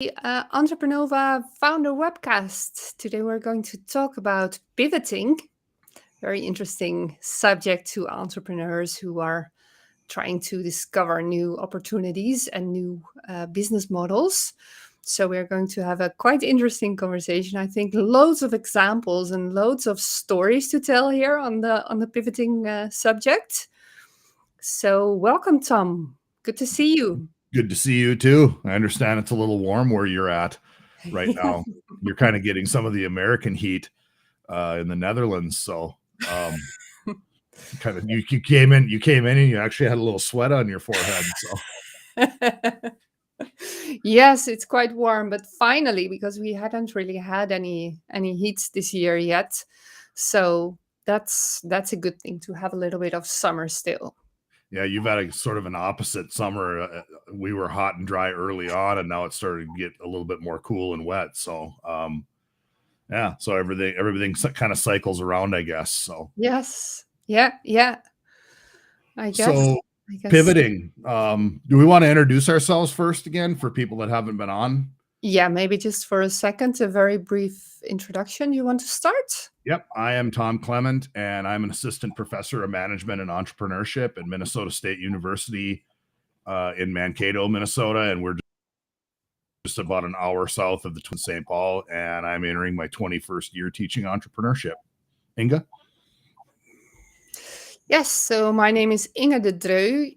Entreprenova founder webcast. Today we're going to talk about pivoting. Very interesting subject to entrepreneurs who are trying to discover new opportunities and new business models. So we're going to have a quite interesting conversation. I think loads of examples and loads of stories to tell here on the pivoting subject. So welcome, Tom. Good to see you. Good to see you too. I understand it's a little warm where you're at right now. You're kind of getting some of the American heat in the Netherlands. So kind of you came in and you actually had a little sweat on your forehead. So Yes, it's quite warm, but finally, because we hadn't really had any heat this year yet, so that's a good thing to have a little bit of summer still. yeah, you've had a sort of an opposite summer. We were hot and dry early on, and now it's started to get a little bit more cool and wet. So yeah, so everything kind of cycles around, I guess. So Yes, yeah, I guess, so I guess. pivoting. Do we want to introduce ourselves first again for people that haven't been on? Yeah, maybe just for a second, a very brief introduction. You want to start? Yep, I am Tom Clement, and I'm an assistant professor of management and entrepreneurship at Minnesota State University in Mankato, Minnesota, and we're just about an hour south of the Twin St. Paul, and I'm entering my 21st year teaching entrepreneurship. Inge? Yes, so my name is Inge de Dreu.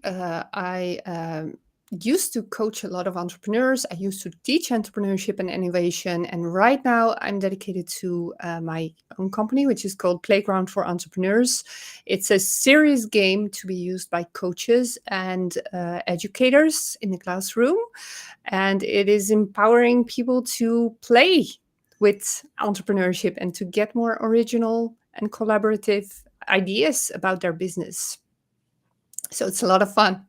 I used to coach a lot of entrepreneurs. I used to teach entrepreneurship and innovation. And right now I'm dedicated to my own company, which is called Playground for Entrepreneurs. It's a serious game to be used by coaches and educators in the classroom. And it is empowering people to play with entrepreneurship and to get more original and collaborative ideas about their business. So it's a lot of fun.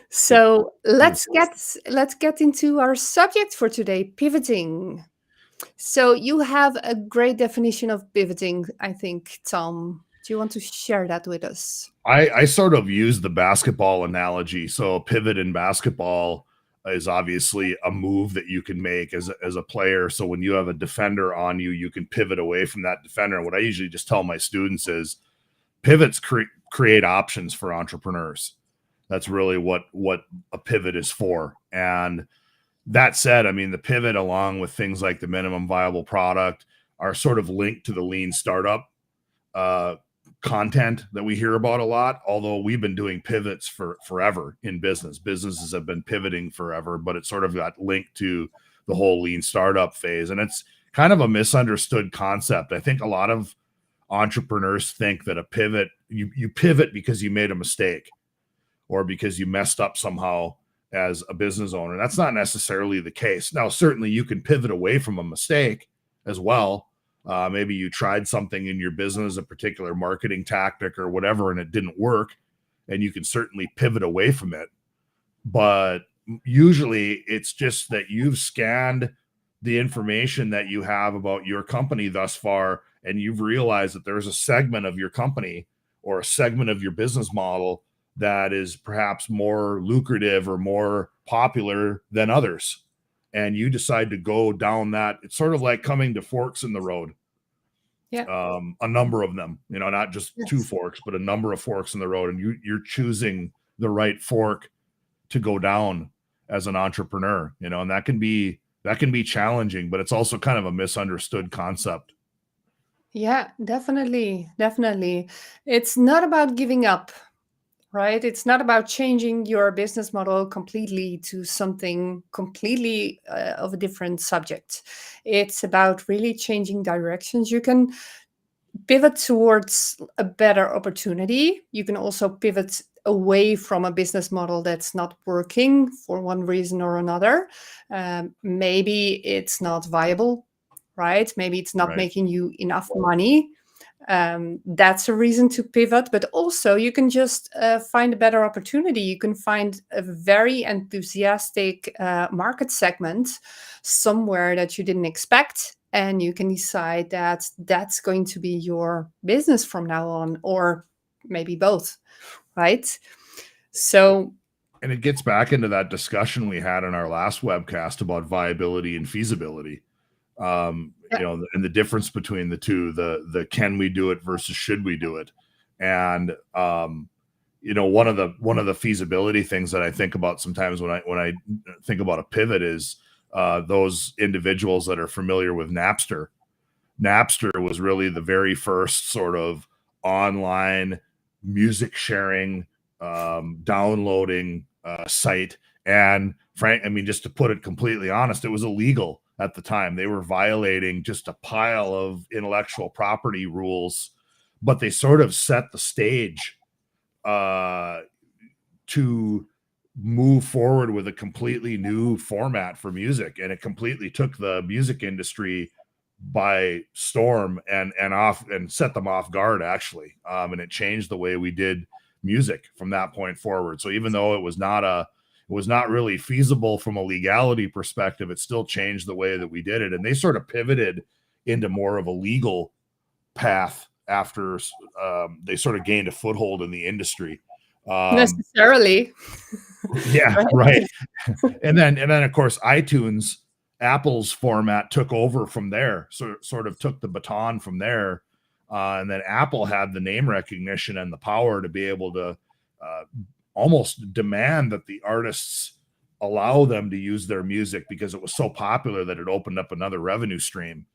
So let's get into our subject for today, pivoting. So you have a great definition of pivoting, I think, Tom. Do you want to share that with us? I sort of use the basketball analogy. So a pivot in basketball is obviously a move that you can make as a player. So when you have a defender on you, you can pivot away from that defender. And what I usually just tell my students is pivots create options for entrepreneurs. That's really what a pivot is for. And that said, I mean, the pivot along with things like the minimum viable product are sort of linked to the lean startup content that we hear about a lot, although we've been doing pivots for forever in business. Businesses have been pivoting forever, but it sort of got linked to the whole lean startup phase. And it's kind of a misunderstood concept. I think a lot of entrepreneurs think that a pivot, you pivot because you made a mistake or because you messed up somehow as a business owner. That's not necessarily the case. Now, certainly you can pivot away from a mistake as well. Maybe you tried something in your business, a particular marketing tactic or whatever, and it didn't work, and you can certainly pivot away from it. But usually it's just that you've scanned the information that you have about your company thus far, and you've realized that there's a segment of your company or a segment of your business model that is perhaps more lucrative or more popular than others. And you decide to go down that. It's sort of like coming to forks in the road. Yeah. A number of them, not just two Yes. forks, but a number of forks in the road. And you're choosing the right fork to go down as an entrepreneur, and that can be challenging, but it's also kind of a misunderstood concept. Yeah, definitely. Definitely. It's not about giving up, right? It's not about changing your business model completely to something completely of a different subject. It's about really changing directions. You can pivot towards a better opportunity. You can also pivot away from a business model that's not working for one reason or another. Maybe it's not viable, right? Maybe it's not Right. making you enough money. That's a reason to pivot, but also you can just find a better opportunity. You can find a very enthusiastic market segment somewhere that you didn't expect, and you can decide that that's going to be your business from now on, or maybe both, right? So And it gets back into that discussion we had in our last webcast about viability and feasibility. Yeah. You know, and the difference between the two, the can we do it versus should we do it. And you know, one of the feasibility things that I think about sometimes when I think about a pivot is those individuals that are familiar with Napster. Napster was really the very first sort of online music sharing, downloading site. And Frank, I mean, just to put it completely honest, it was illegal at the time. They were violating just a pile of intellectual property rules, but they sort of set the stage to move forward with a completely new format for music, and it completely took the music industry by storm and set them off guard, actually. And it changed the way we did music from that point forward. So even though it was not really feasible from a legality perspective, it still changed the way that we did it. And they sort of pivoted into more of a legal path after they sort of gained a foothold in the industry. Necessarily. Yeah, right. And then of course iTunes, Apple's format took over from there, so sort of took the baton from there. And then Apple had the name recognition and the power to be able to almost demand that the artists allow them to use their music because it was so popular that it opened up another revenue stream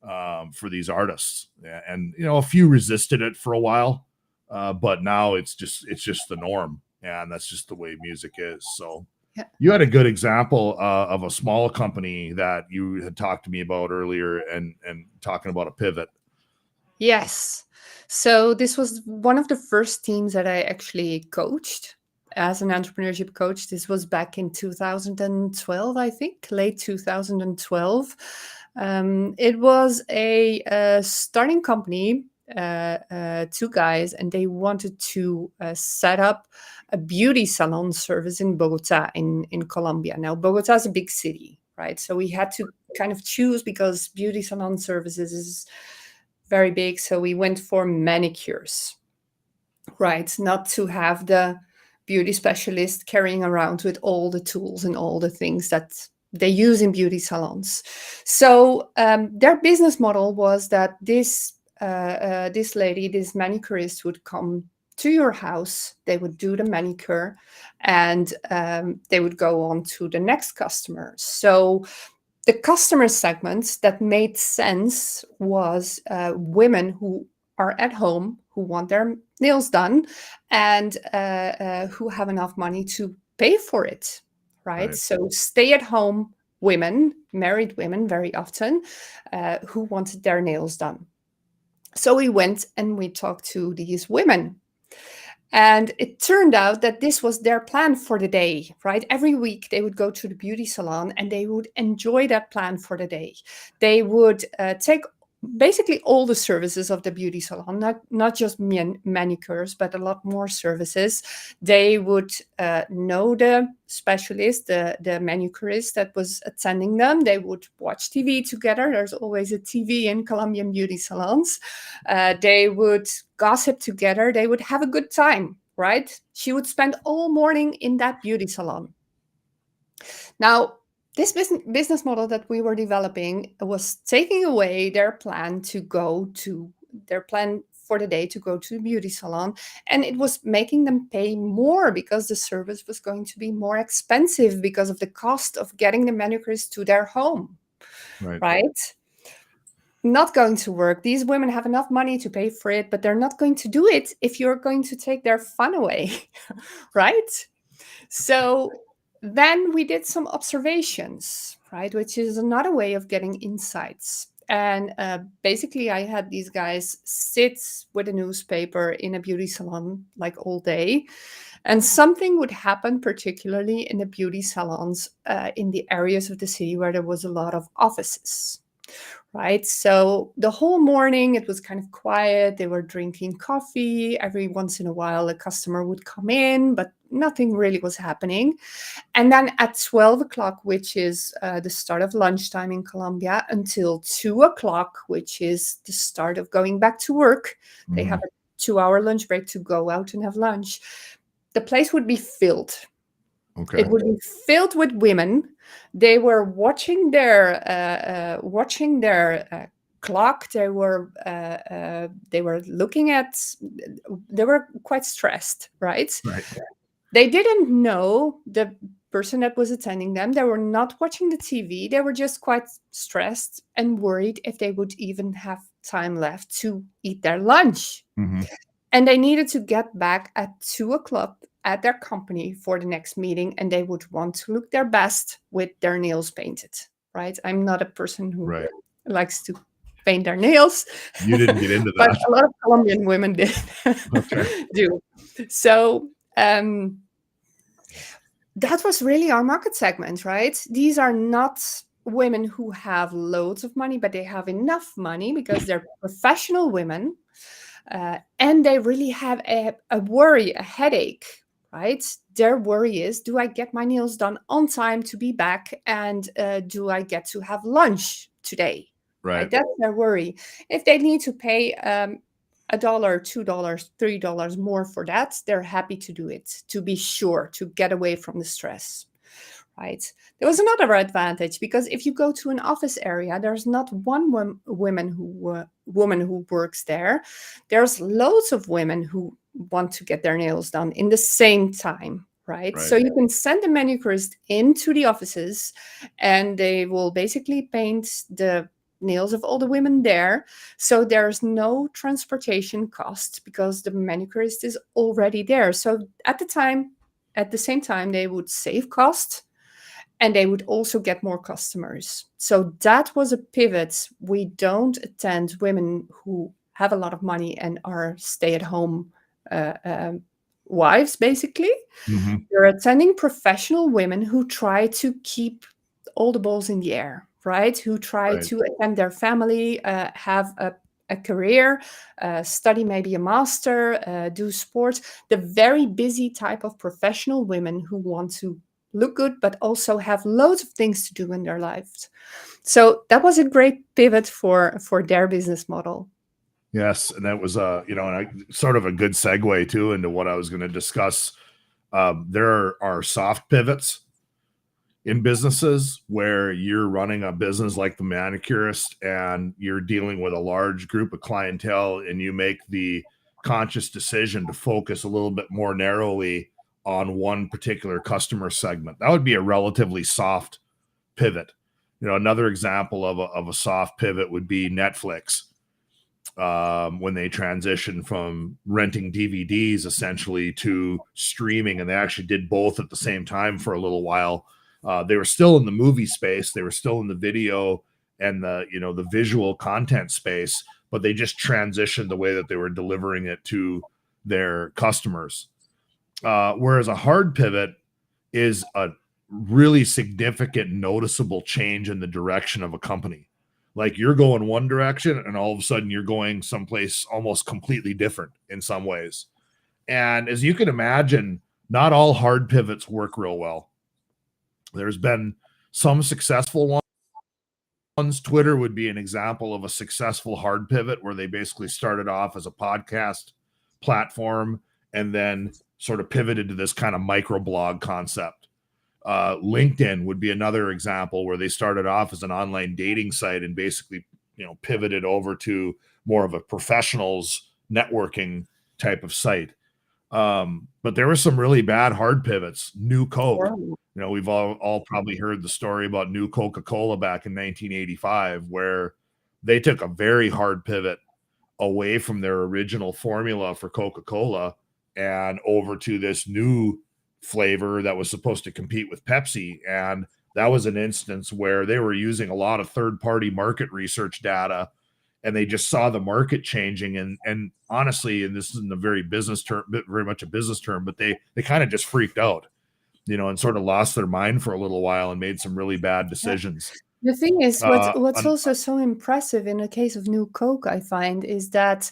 for these artists. And you know, a few resisted it for a while, but now it's just the norm, and that's just the way music is. So Yeah. you had a good example of a small company that you had talked to me about earlier, and talking about a pivot. Yes. So this was one of the first teams that I actually coached as an entrepreneurship coach. This was back in 2012, I think, late 2012. It was a starting company, two guys, and they wanted to set up a beauty salon service in Bogota, in Colombia. Now, Bogota is a big city, right? So we had to kind of choose, because beauty salon services is very big. So we went for manicures, right? Not to have the beauty specialist carrying around with all the tools and all the things that they use in beauty salons. So their business model was that this lady, this manicurist, would come to your house. They would do the manicure, and they would go on to the next customer. So the customer segments that made sense was women who are at home, who want their nails done, and who have enough money to pay for it, right? So stay-at-home women, married women very often, who wanted their nails done. So we went and we talked to these women. And it turned out that this was their plan for the day, right? Every week they would go to the beauty salon and they would enjoy that plan for the day. They would take basically all the services of the beauty salon, not just manicures, but a lot more services. They would know the specialist, the manicurist that was attending them. They would watch TV together. There's always a TV in Colombian beauty salons. They would gossip together. They would have a good time, right? She would spend all morning in that beauty salon. Now, this business model that we were developing was taking away their plan for the day to go to the beauty salon, and it was making them pay more because the service was going to be more expensive because of the cost of getting the manicurist to their home, right? Not going to work. These women have enough money to pay for it, but they're not going to do it if you're going to take their fun away, right? So then we did some observations, right, which is another way of getting insights. And basically, I had these guys sit with a newspaper in a beauty salon like all day. And something would happen, particularly in the beauty salons in the areas of the city where there was a lot of offices. Right. So the whole morning it was kind of quiet. They were drinking coffee. Every once in a while, a customer would come in, but nothing really was happening. And then at 12 o'clock, which is the start of lunchtime in Colombia, until 2 o'clock, which is the start of going back to work, they have a 2-hour lunch break to go out and have lunch. The place would be filled. Okay. It would be filled with women. They were watching their clock. They were looking at. They were quite stressed, right? Right. They didn't know the person that was attending them. They were not watching the TV. They were just quite stressed and worried if they would even have time left to eat their lunch. Mm-hmm. And they needed to get back at 2 o'clock at their company for the next meeting, and they would want to look their best with their nails painted, right? I'm not a person who Right. likes to paint their nails. You didn't get into But that. a lot of Colombian women did Okay. do. So that was really our market segment, right? These are not women who have loads of money, but they have enough money because they're professional women. And they really have a worry, a headache, right? Their worry is, do I get my nails done on time to be back? And do I get to have lunch today? Right. That's their worry. If they need to pay $1, $2, $3 more for that, they're happy to do it, to be sure, to get away from the stress. Right. There was another advantage because if you go to an office area, there's not one woman who works there. There's loads of women who want to get their nails done in the same time. Right. So you can send a manicurist into the offices and they will basically paint the nails of all the women there. So there's no transportation cost because the manicurist is already there. So at the same time, they would save cost. And they would also get more customers. So that was a pivot. We don't attend women who have a lot of money and are stay-at-home wives, basically. Mm-hmm. You're attending professional women who try to keep all the balls in the air, right? Who try to attend their family, have a career, study maybe a master, do sports. The very busy type of professional women who want to look good, but also have loads of things to do in their lives. So that was a great pivot for their business model. Yes, and that was sort of a good segue too into what I was going to discuss. There are soft pivots in businesses where you're running a business like the manicurist and you're dealing with a large group of clientele and you make the conscious decision to focus a little bit more narrowly on one particular customer segment. That would be a relatively soft pivot. Another example of a soft pivot would be Netflix. When they transitioned from renting DVDs essentially to streaming, and they actually did both at the same time for a little while. They were still in the movie space, they were still in the video and the visual content space, but they just transitioned the way that they were delivering it to their customers. Whereas a hard pivot is a really significant, noticeable change in the direction of a company. Like you're going one direction and all of a sudden you're going someplace almost completely different in some ways. And as you can imagine, not all hard pivots work real well. There's been some successful ones. Twitter would be an example of a successful hard pivot where they basically started off as a podcast platform and then sort of pivoted to this kind of microblog concept. LinkedIn would be another example where they started off as an online dating site and basically, pivoted over to more of a professionals networking type of site. But there were some really bad hard pivots. New Coke, we've all probably heard the story about New Coca-Cola back in 1985, where they took a very hard pivot away from their original formula for Coca-Cola and over to this new flavor that was supposed to compete with Pepsi. And that was an instance where they were using a lot of third-party market research data and they just saw the market changing. And honestly, and this isn't a very business term, very much a business term, but they kind of just freaked out, and sort of lost their mind for a little while and made some really bad decisions. The thing is, what's also so impressive in the case of New Coke, I find, is that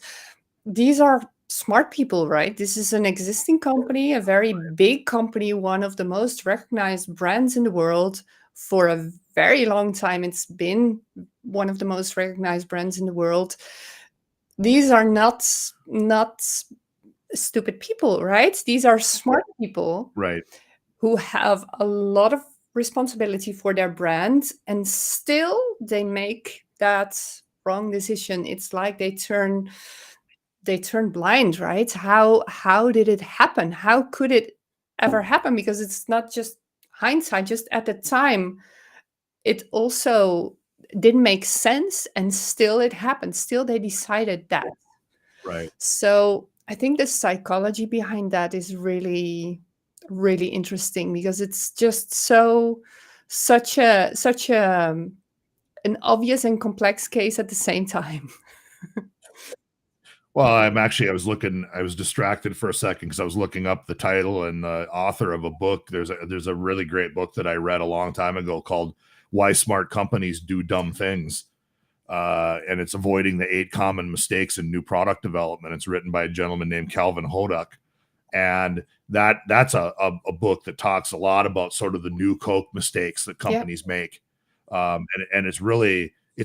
these are smart people, right? This is an existing company, a very big company, one of the most recognized brands in the world for a very long time. It's been one of the most recognized brands in the world. These are not stupid people, right? These are smart people, right, who have a lot of responsibility for their brand, and still they make that wrong decision. It's like they turn blind, right? How did it happen? How could it ever happen? Because it's not just hindsight, just at the time it also didn't make sense, and still it happened, still they decided that. Right. So I think the psychology behind that is really, really interesting, because it's just such a an obvious and complex case at the same time. Well, I was distracted for a second because I was looking up the title and the author of a book. There's a really great book that I read a long time ago called Why Smart Companies Do Dumb Things. And it's avoiding the 8 common mistakes in new product development. It's written by a gentleman named Calvin Hodak. And that's a book that talks a lot about sort of the new Coke mistakes that companies make. And it's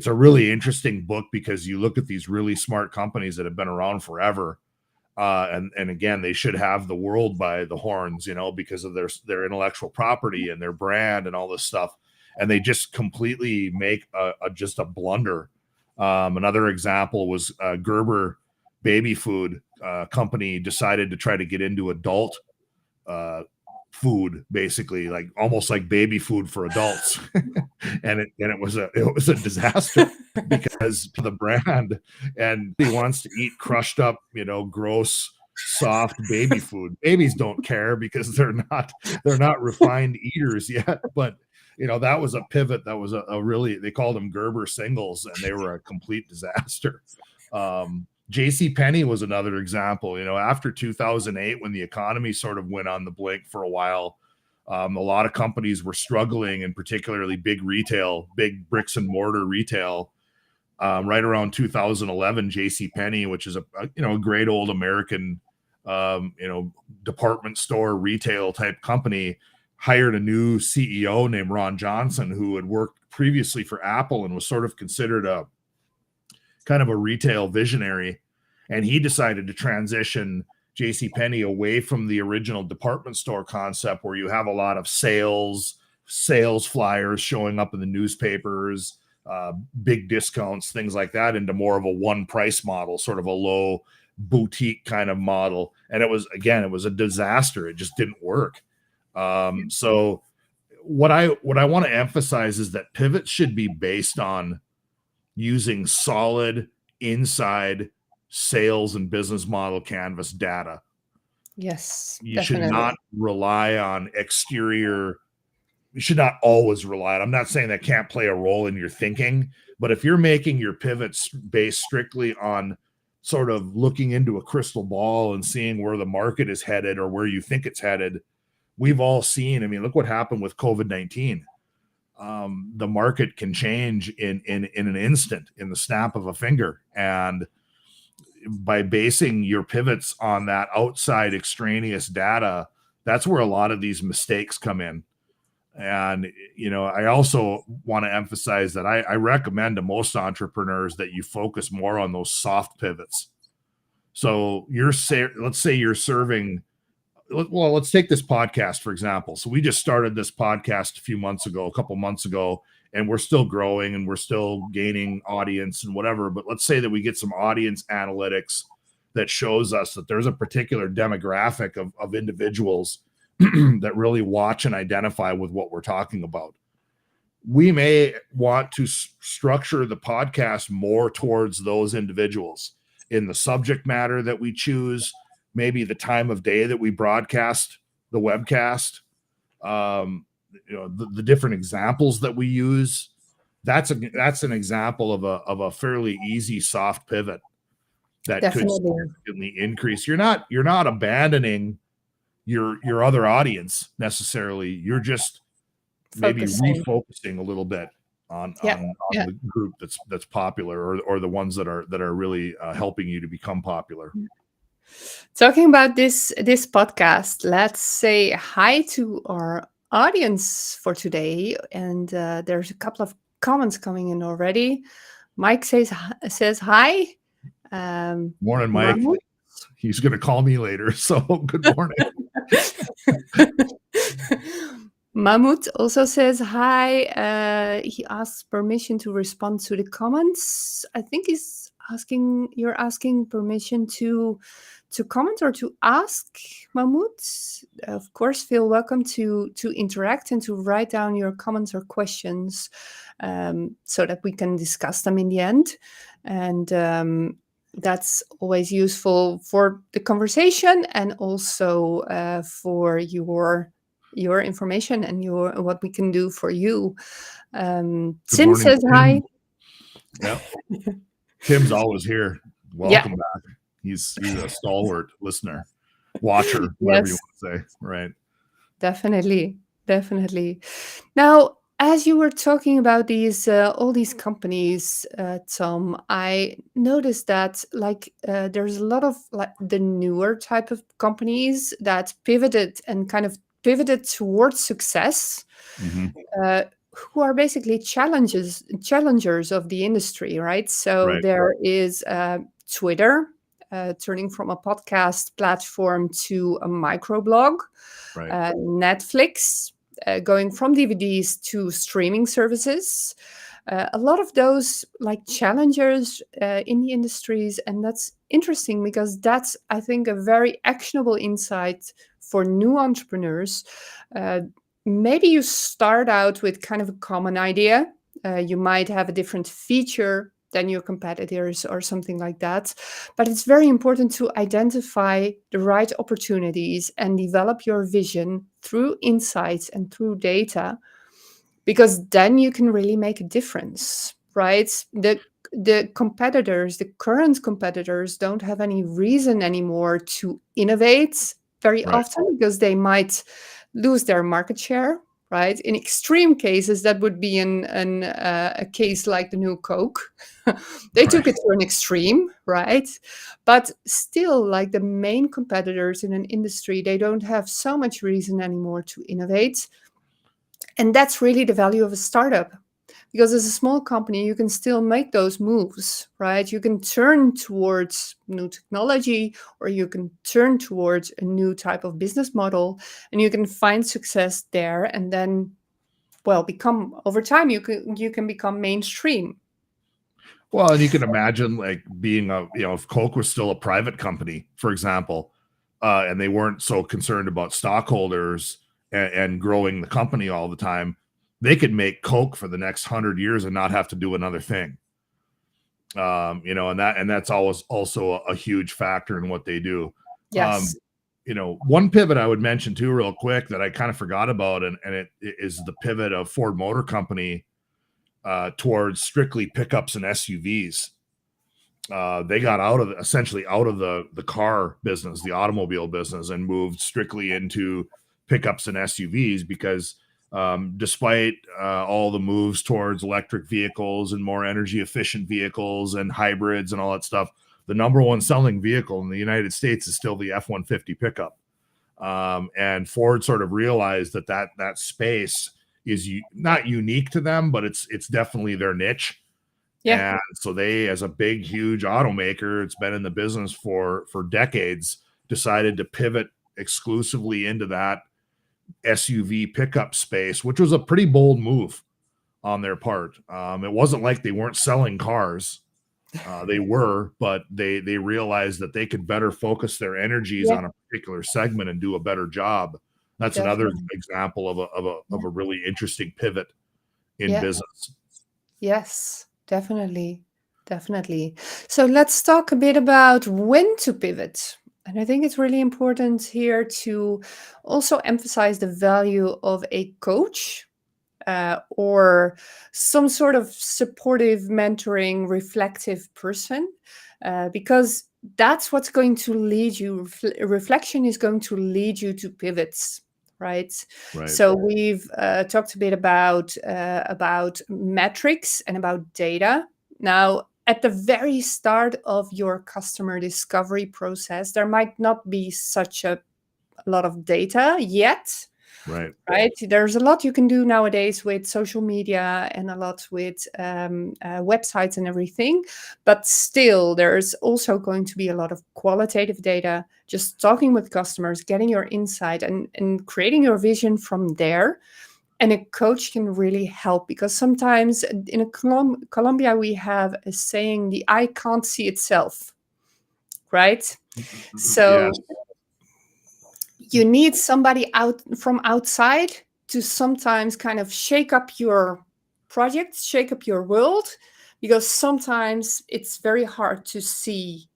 a really interesting book, because you look at these really smart companies that have been around forever. And again, they should have the world by the horns, because of their intellectual property and their brand and all this stuff. And they just completely make just a blunder. Another example was Gerber baby food company decided to try to get into adult food, basically, like almost like baby food for adults. and it was a disaster, because the brand, and he wants to eat crushed up, gross, soft baby food. Babies don't care because they're not refined eaters yet. But that was a pivot. That was a really, they called them Gerber singles, and they were a complete disaster. J.C. Penney was another example. After 2008, when the economy sort of went on the blink for a while, a lot of companies were struggling, and particularly big retail, big bricks and mortar retail. Right around 2011, J.C. Penney, which is a great old American, department store retail type company, hired a new CEO named Ron Johnson, who had worked previously for Apple and was sort of considered a kind of a retail visionary. And he decided to transition JCPenney away from the original department store concept, where you have a lot of sales flyers showing up in the newspapers, big discounts, things like that, into more of a one price model, sort of a low boutique kind of model. And it was a disaster. It just didn't work. So what I want to emphasize is that pivots should be based on using solid inside sales and business model canvas data. Yes, you definitely. should not rely on exterior. You should not always rely on. I'm not saying that can't play a role in your thinking, but if you're making your pivots based strictly on sort of looking into a crystal ball and seeing where the market is headed or where you think it's headed, we've all seen. I mean, look what happened with COVID-19. The market can change in an instant, in the snap of a finger. And by basing your pivots on that outside extraneous data, that's where a lot of these mistakes come in. And, I also want to emphasize that I recommend to most entrepreneurs that you focus more on those soft pivots. So let's say you're serving, well, let's take this podcast, for example. So we just started this podcast a couple months ago, and we're still growing and we're still gaining audience and whatever. But let's say that we get some audience analytics that shows us that there's a particular demographic of individuals that really watch and identify with what we're talking about. We may want to structure the podcast more towards those individuals in the subject matter that we choose, maybe the time of day that we broadcast the webcast, the different examples that we use. That's an example of a fairly easy soft pivot that could significantly increase. You're not abandoning your other audience necessarily. You're just maybe refocusing a little bit on the group that's popular, or the ones that are really helping you to become popular. Talking about this podcast, let's say hi to our audience for today. And there's a couple of comments coming in already. Mike says hi. Morning, Mike. He's going to call me later, so good morning. Mahmoud also says hi. He asks permission to respond to the comments. I think you're asking permission to comment or to ask, Mahmoud. Of course, feel welcome to interact and to write down your comments or questions, so that we can discuss them in the end. And that's always useful for the conversation and also for your information and your what we can do for you. Good Tim morning, says hi. Tim. Yeah, Tim's always here. Yeah, Welcome back. He's a stalwart listener, watcher, whatever you yes, want to say. Right. definitely, definitely. Now, as you were talking about these all these companies, Tom, I noticed that there's a lot of like the newer type of companies that pivoted towards success, Hmm. uh, who are basically challengers of the industry, right? So Right. there is Twitter, turning from a podcast platform to a microblog, Right. Netflix, going from DVDs to streaming services. A lot of those like challengers in the industries, and that's interesting because that's, I think, a very actionable insight for new entrepreneurs. Uh, Maybe you start out with kind of a common idea. You might have a different feature than your competitors or something like that. But it's very important to identify the right opportunities and develop your vision through insights and through data, because then you can really make a difference, right? The current competitors don't have any reason anymore to innovate very Right. often because they might lose their market share, right? In extreme cases, that would be a case like the new Coke. They Right. took it to an extreme, right? But still, like the main competitors in an industry, they don't have so much reason anymore to innovate. And that's really the value of a startup. Because as a small company, you can still make those moves, right? You can turn towards new technology, or you can turn towards a new type of business model, and you can find success there. And then, well, become over time, you can become mainstream. Well, and you can imagine like being if Coke was still a private company, for example, and they weren't so concerned about stockholders and growing the company all the time, they could make Coke for the next 100 years and not have to do another thing. And that's always also a huge factor in what they do. Um, Yes. One pivot I would mention too, real quick, that I kind of forgot about, and it is the pivot of Ford Motor Company towards strictly pickups and SUVs. They got essentially out of the car business, the automobile business, and moved strictly into pickups and SUVs because despite all the moves towards electric vehicles and more energy efficient vehicles and hybrids and all that stuff, the number one selling vehicle in the United States is still the F-150 pickup. And Ford sort of realized that space is not unique to them, but it's definitely their niche. Yeah. And so they, as a big, huge automaker, it's been in the business for decades, decided to pivot exclusively into that SUV pickup space, which was a pretty bold move on their part. It wasn't like they weren't selling cars. They were, but they realized that they could better focus their energies Yeah. on a particular segment and do a better job. That's another Definitely. example of a really interesting pivot in Yeah. business. Yes. Definitely. Definitely. So let's talk a bit about when to pivot. And I think it's really important here to also emphasize the value of a coach, or some sort of supportive, mentoring, reflective person, because that's what's going to lead you. Reflection is going to lead you to pivots, right? Right. So we've talked a bit about metrics and about data. Now, at the very start of your customer discovery process, there might not be such a lot of data yet. Right? There's a lot you can do nowadays with social media and a lot with websites and everything. But still, there's also going to be a lot of qualitative data, just talking with customers, getting your insight and creating your vision from there. And a coach can really help, because sometimes in Colombia, we have a saying, the eye can't see itself, right? So Yes. you need somebody out from outside to sometimes kind of shake up your project, shake up your world, because sometimes it's very hard to see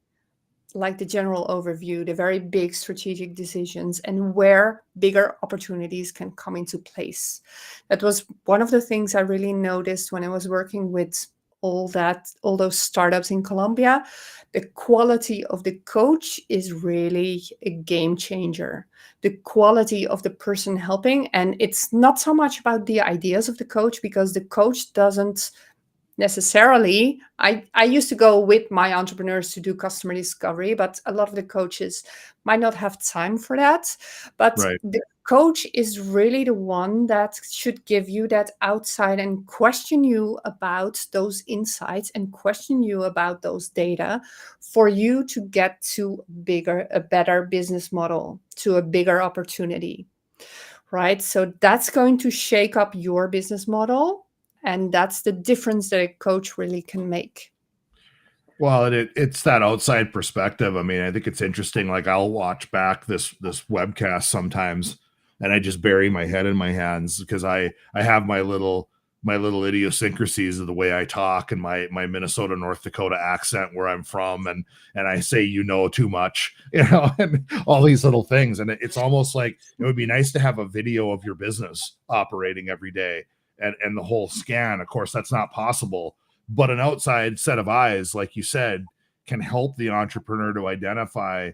like the general overview, the very big strategic decisions, and where bigger opportunities can come into place. That was one of the things I really noticed when I was working with all those startups in Colombia. The quality of the coach is really a game changer. The quality of the person helping, and it's not so much about the ideas of the coach, because the coach doesn't necessarily. I used to go with my entrepreneurs to do customer discovery, but a lot of the coaches might not have time for that. But Right. the coach is really the one that should give you that outside and question you about those insights and question you about those data, for you to get to a better business model, to a bigger opportunity. Right? So that's going to shake up your business model. And that's the difference that a coach really can make. Well, it's that outside perspective. I mean, I think it's interesting. Like, I'll watch back this webcast sometimes, and I just bury my head in my hands, because I have my little idiosyncrasies of the way I talk, and my Minnesota, North Dakota accent where I'm from, and I say too much, and all these little things. And it's almost like it would be nice to have a video of your business operating every day, and the whole scan. Of course, that's not possible. But an outside set of eyes, like you said, can help the entrepreneur to identify,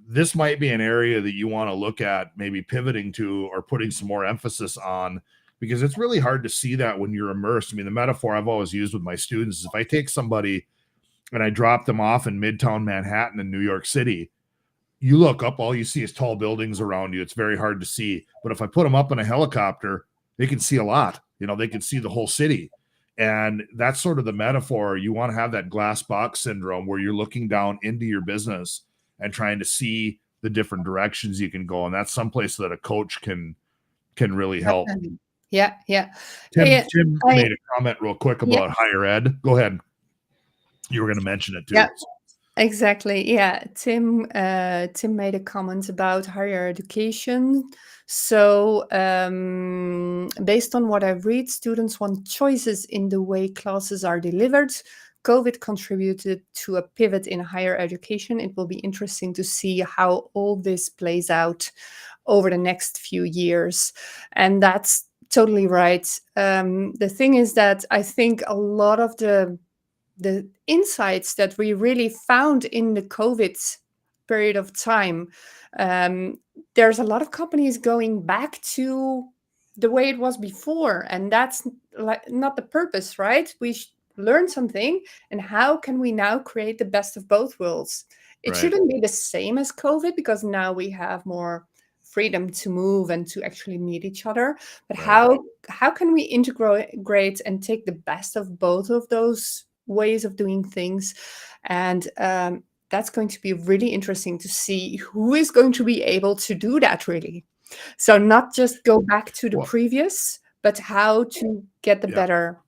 this might be an area that you want to look at maybe pivoting to or putting some more emphasis on, because it's really hard to see that when you're immersed. I mean, the metaphor I've always used with my students is, if I take somebody and I drop them off in Midtown Manhattan in New York City, you look up, all you see is tall buildings around you. It's very hard to see. But if I put them up in a helicopter, they can see a lot. They can see the whole city. And that's sort of the metaphor. You want to have that glass box syndrome, where you're looking down into your business and trying to see the different directions you can go. And that's someplace that a coach can really help. Definitely. Yeah. Tim I, made a comment real quick yeah, about higher ed. Go ahead. You were going to mention it too. yeah, exactly. Yeah. Tim made a comment about higher education. So based on what I read, students want choices in the way classes are delivered. COVID contributed to a pivot in higher education. It will be interesting to see how all this plays out over the next few years. And that's totally right. The thing is that I think a lot of the insights that we really found in the COVID period of time, there's a lot of companies going back to the way it was before, and that's like not the purpose, right? We learn something, and how can we now create the best of both worlds? It Right. shouldn't be the same as COVID, because now we have more freedom to move and to actually meet each other. But Right. how can we integrate and take the best of both of those ways of doing things? And that's going to be really interesting to see who is going to be able to do that, really. So not just go back to the Well, previous, but how to get the yeah. better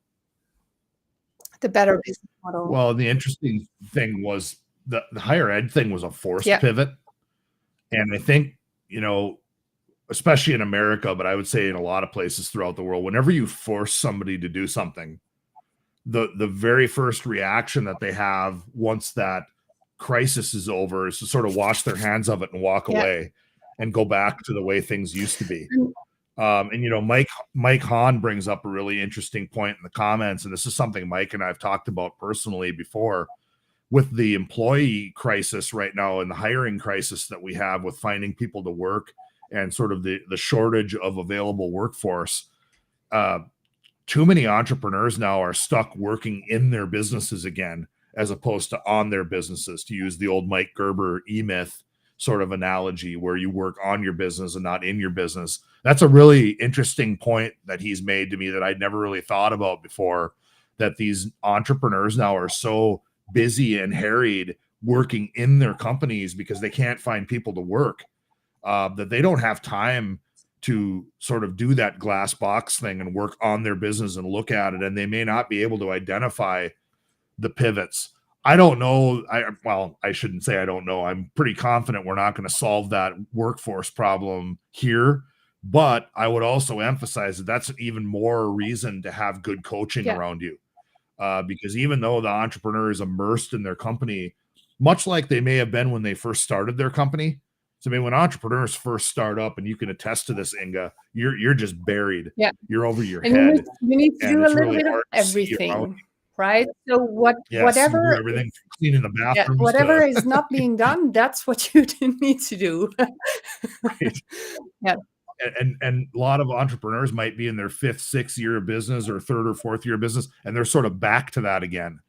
business model. Well, the interesting thing was the higher ed thing was a forced Yeah. pivot. And I think, especially in America, but I would say in a lot of places throughout the world, whenever you force somebody to do something, the very first reaction that they have once that crisis is over is to sort of wash their hands of it and walk Yeah. away and go back to the way things used to be. And And Mike Hahn brings up a really interesting point in the comments, and this is something Mike and I've talked about personally before, with the employee crisis right now and the hiring crisis that we have with finding people to work, and sort of the shortage of available workforce. Too many entrepreneurs now are stuck working in their businesses again, as opposed to on their businesses, to use the old Mike Gerber E-Myth, sort of analogy where you work on your business and not in your business. That's a really interesting point that he's made to me that I'd never really thought about before, that these entrepreneurs now are so busy and harried working in their companies because they can't find people to work, that they don't have time to sort of do that glass box thing and work on their business and look at it. And they may not be able to identify the pivots. I don't know. I shouldn't say I don't know. I'm pretty confident we're not going to solve that workforce problem here. But I would also emphasize that that's even more reason to have good coaching around you. Because even though the entrepreneur is immersed in their company, much like they may have been when they first started their company. So I mean, when entrepreneurs first start up, and you can attest to this, Inge, you're just buried. Yeah. You're over your And head. you need to do a little really bit of hard to see everything, around you. right? So Yes, you do whatever everything from cleaning the bathrooms whatever to is not being done, that's what you need to do. right. Yeah. And a lot of entrepreneurs might be in their 5th, 6th year of business or 3rd or 4th year of business, and they're sort of back to that again.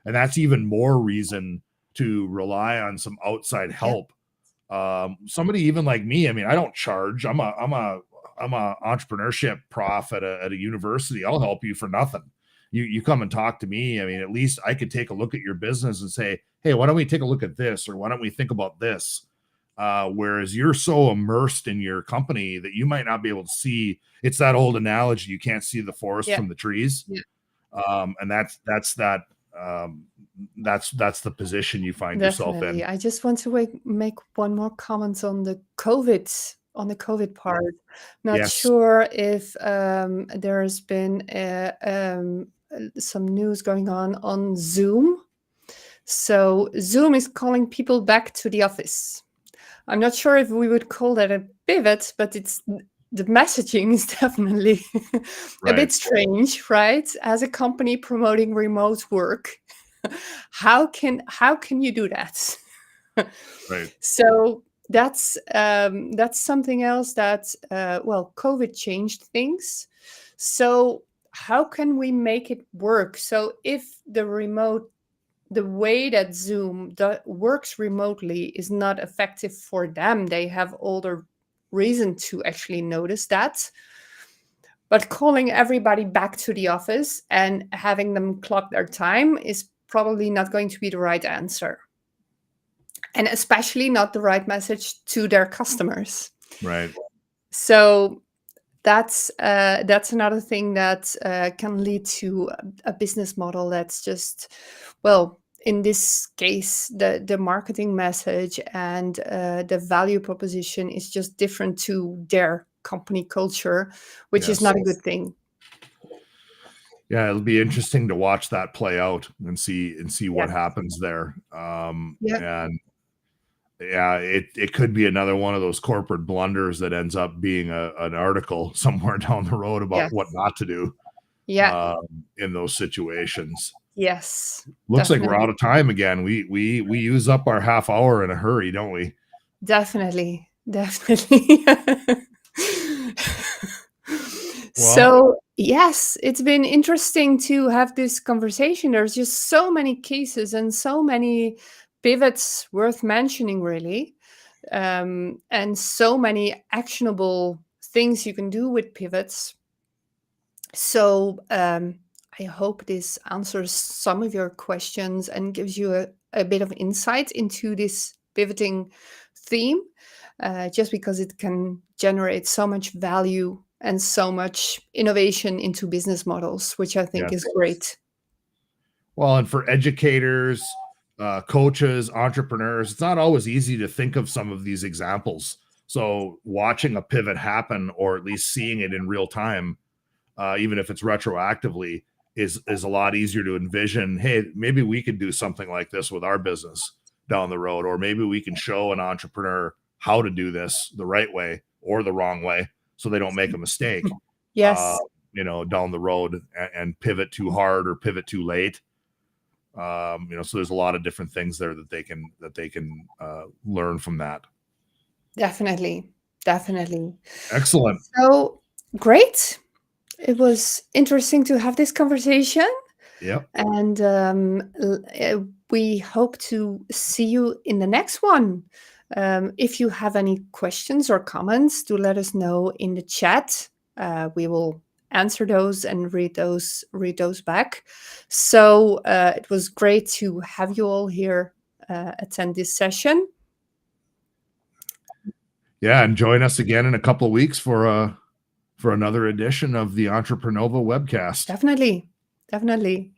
And that's even more reason to rely on some outside help. Somebody even like me, I mean, I don't charge. I'm a entrepreneurship prof at a university. I'll help you for nothing. You come and talk to me. I mean, at least I could take a look at your business and say, hey, why don't we take a look at this? Or why don't we think about this? Whereas you're so immersed in your company that you might not be able to see. It's that old analogy. You can't see the forest from the trees. And that's the position you find yourself in. I just want to make one more comment on the COVID part. Not sure if there's been some news going on Zoom. So Zoom is calling people back to the office. I'm not sure if we would call that a pivot, but the messaging is definitely a bit strange, right? As a company promoting remote work, how can you do that? Right. So that's something else that COVID changed things. So how can we make it work? So if the way that Zoom works remotely is not effective for them, they have all the reason to actually notice that. But calling everybody back to the office and having them clock their time is probably not going to be the right answer. And especially not the right message to their customers. Right. So that's another thing that can lead to a business model that's just, in this case, the marketing message and the value proposition is just different to their company culture, which is not a good thing. Yeah, it'll be interesting to watch that play out and see what happens there. And it could be another one of those corporate blunders that ends up being an article somewhere down the road about what not to do. In those situations. Yes. Looks like we're out of time again. We use up our half hour in a hurry, don't we? Definitely. So yes, it's been interesting to have this conversation. There's just so many cases and so many pivots worth mentioning, really, and so many actionable things you can do with pivots. So I hope this answers some of your questions and gives you a bit of insight into this pivoting theme, just because it can generate so much value and so much innovation into business models, which I think is great. Well, and for educators, coaches, entrepreneurs, it's not always easy to think of some of these examples. So watching a pivot happen, or at least seeing it in real time, even if it's retroactively, is a lot easier to envision. Hey, maybe we could do something like this with our business down the road, or maybe we can show an entrepreneur how to do this the right way or the wrong way, so they don't make a mistake. Down the road and pivot too hard or pivot too late. So there's a lot of different things there that they can learn from that. Definitely. Excellent. So great. It was interesting to have this conversation. Yep. And we hope to see you in the next one. If you have any questions or comments, do let us know in the chat. We will answer those and read those back. So it was great to have you all here attend this session. Yeah, and join us again in a couple of weeks for another edition of the Entreprenova Webcast. Definitely.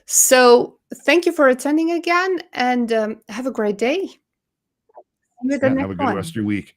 So thank you for attending again, and have a great day. See you at the Yeah, next have a good one. rest of your week.